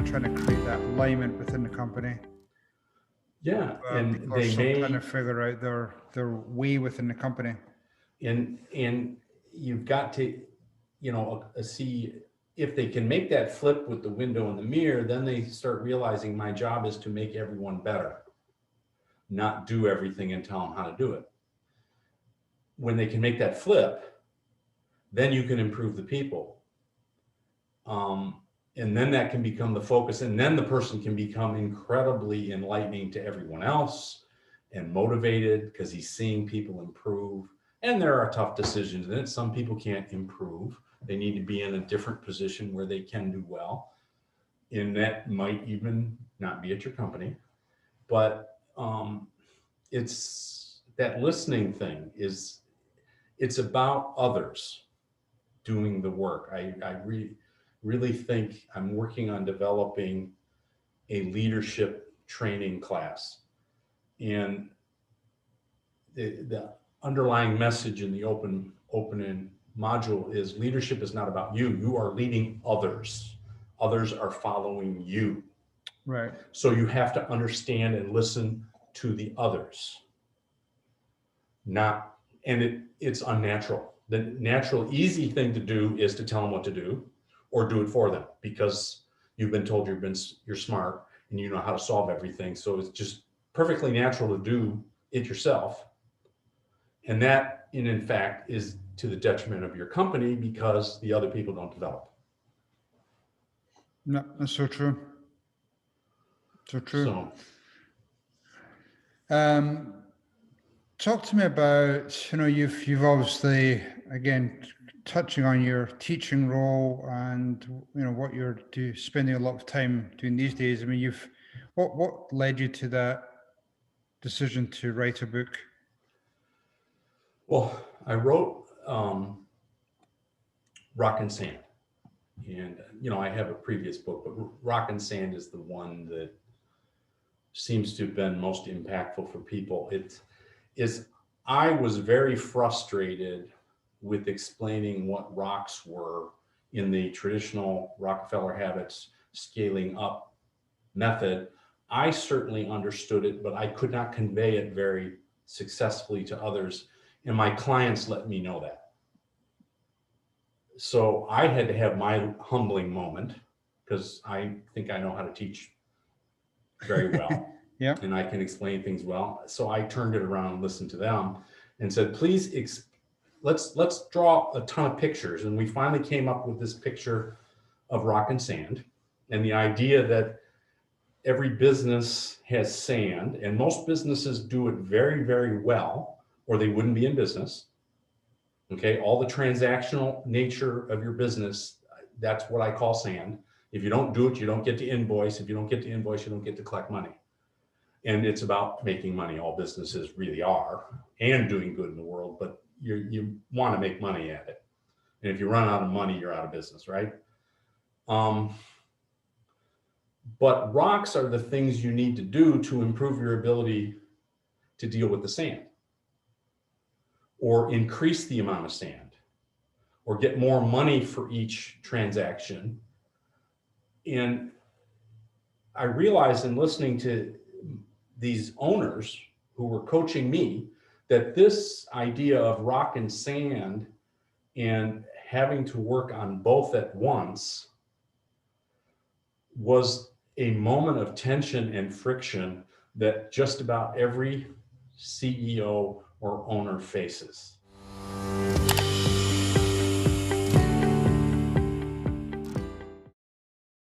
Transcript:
trying to create that alignment within the company. Yeah, and People are they still may, trying to figure out their way within the company. and you've got to, see if they can make that flip with the window and the mirror, then they start realizing my job is to make everyone better, not do everything and tell them how to do it. When they can make that flip, then you can improve the people. And then that can become the focus, and then the person can become incredibly enlightening to everyone else and motivated because he's seeing people improve. And there are tough decisions in it. Some people can't improve. They need to be in a different position where they can do well. And that might even not be at your company. But it's that listening thing it's about others doing the work. I really think I'm working on developing a leadership training class. And the underlying message in the open module is leadership is not about you. You are leading others. Others are following you. Right. So you have to understand and listen to the others. It's unnatural. The natural, easy thing to do is to tell them what to do or do it for them because you've been told you're smart and you know how to solve everything. So it's just perfectly natural to do it yourself. And that, in fact, is to the detriment of your company because the other people don't develop. No, that's so true. So true. Talk to me about, you've obviously, again, touching on your teaching role and, what you're spending a lot of time doing these days. I mean, what led you to that decision to write a book? Well, I wrote Rock and Sand. And, I have a previous book, but Rock and Sand is the one that seems to have been most impactful for people. I was very frustrated with explaining what rocks were in the traditional Rockefeller Habits scaling up method. I certainly understood it, but I could not convey it very successfully to others. And my clients let me know that. So I had to have my humbling moment because I think I know how to teach very well. Yeah. And I can explain things well. So I turned it around and listened to them and said, please, let's draw a ton of pictures. And we finally came up with this picture of rock and sand and the idea that every business has sand and most businesses do it very, very well, or they wouldn't be in business. Okay, all the transactional nature of your business, that's what I call sand. If you don't do it, you don't get to invoice. If you don't get to invoice, you don't get to collect money. And it's about making money. All businesses really are, and doing good in the world, but you want to make money at it. And if you run out of money, you're out of business, right? But rocks are the things you need to do to improve your ability to deal with the sand, or increase the amount of sand, or get more money for each transaction. And I realized in listening to these owners who were coaching me that this idea of rock and sand and having to work on both at once was a moment of tension and friction that just about every CEO or owner faces.